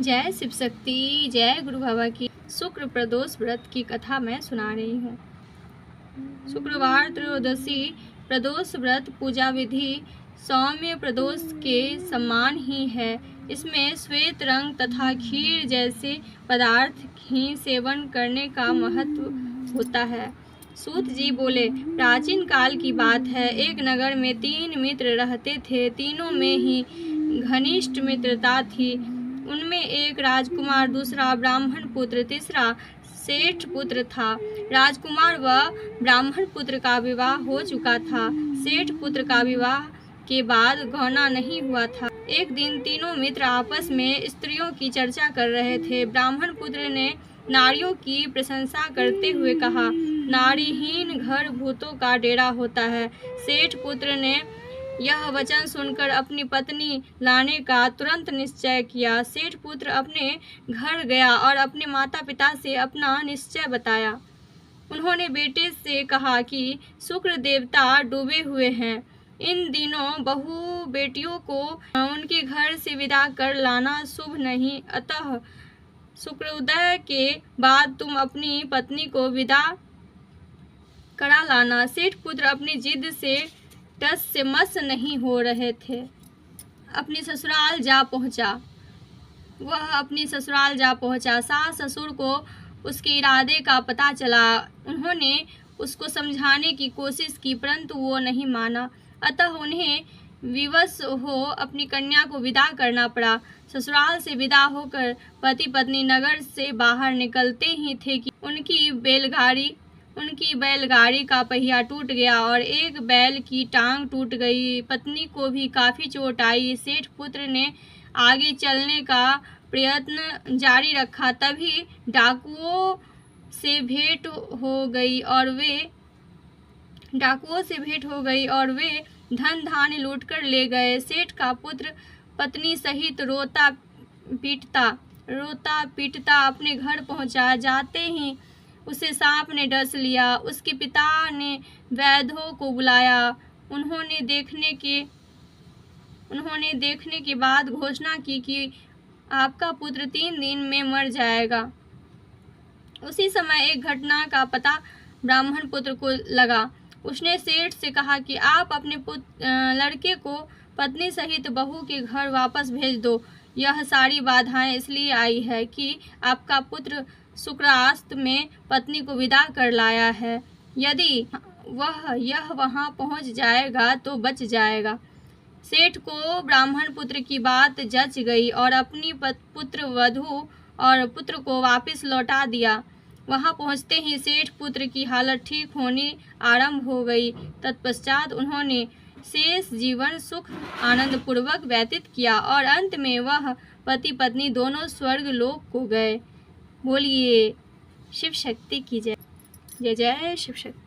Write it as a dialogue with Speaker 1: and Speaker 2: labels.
Speaker 1: जय शिव शक्ति, जय गुरु बाबा की। शुक्र प्रदोष व्रत की कथा मैं सुना रही हूँ। शुक्रवार त्रयोदशी प्रदोष व्रत पूजा विधि सौम्य प्रदोष के समान ही है। इसमें श्वेत रंग तथा खीर जैसे पदार्थ ही सेवन करने का महत्व होता है। सूत जी बोले, प्राचीन काल की बात है। एक नगर में 3 मित्र रहते थे। तीनों में ही घनिष्ठ मित्रता थी। उनमें एक राजकुमार, दूसरा ब्राह्मण पुत्र, तीसरा सेठ पुत्र था। राजकुमार व ब्राह्मण पुत्र का विवाह हो चुका था। सेठ पुत्र का विवाह के बाद गौना नहीं हुआ था। एक दिन तीनों मित्र आपस में स्त्रियों की चर्चा कर रहे थे। ब्राह्मण पुत्र ने नारियों की प्रशंसा करते हुए कहा, नारीहीन घर भूतों का डेरा होता है। सेठ पुत्र ने यह वचन सुनकर अपनी पत्नी लाने का तुरंत निश्चय किया। सेठ पुत्र अपने घर गया और अपने माता पिता से अपना निश्चय बताया। उन्होंने बेटे से कहा कि शुक्र देवता डूबे हुए हैं। इन दिनों बहू बेटियों को उनके घर से विदा कर लाना शुभ नहीं, अतः शुक्रोदय के बाद तुम अपनी पत्नी को विदा करा लाना। सेठ पुत्र अपनी जिद से टस से मस नहीं हो रहे थे। अपनी ससुराल जा पहुंचा। सास ससुर को उसके इरादे का पता चला। उन्होंने उसको समझाने की कोशिश की, परंतु वो नहीं माना। अतः उन्हें विवश हो अपनी कन्या को विदा करना पड़ा। ससुराल से विदा होकर पति पत्नी नगर से बाहर निकलते ही थे कि उनकी बैलगाड़ी का पहिया टूट गया और एक बैल की टांग टूट गई। पत्नी को भी काफी चोट आई। सेठ पुत्र ने आगे चलने का प्रयत्न जारी रखा। तभी डाकुओं से भेंट हो गई और वे धन धान्य लूटकर ले गए। सेठ का पुत्र पत्नी सहित रोता पीटता अपने घर पहुंचा। जाते ही उसे सांप ने डस लिया। उसके पिता ने वैद्यों को बुलाया। उन्होंने देखने के बाद घोषणा की कि आपका पुत्र 3 दिन में मर जाएगा। उसी समय एक घटना का पता ब्राह्मण पुत्र को लगा। उसने सेठ से कहा कि आप अपने लड़के को पत्नी सहित बहू के घर वापस भेज दो। यह सारी बाधाएं इसलिए आई है कि आपका पुत्र शुक्रास्त में पत्नी को विदा कर लाया है। यदि यह वहां पहुंच जाएगा तो बच जाएगा। सेठ को ब्राह्मण पुत्र की बात जच गई और अपनी पुत्र वधू और पुत्र को वापस लौटा दिया। वहां पहुंचते ही सेठ पुत्र की हालत ठीक होनी आरंभ हो गई। तत्पश्चात उन्होंने शेष जीवन सुख आनंद पूर्वक व्यतीत किया और अंत में वह पति पत्नी दोनों स्वर्ग लोक को गए। बोलिए शिव शक्ति की जय। जय जय शिव शक्ति।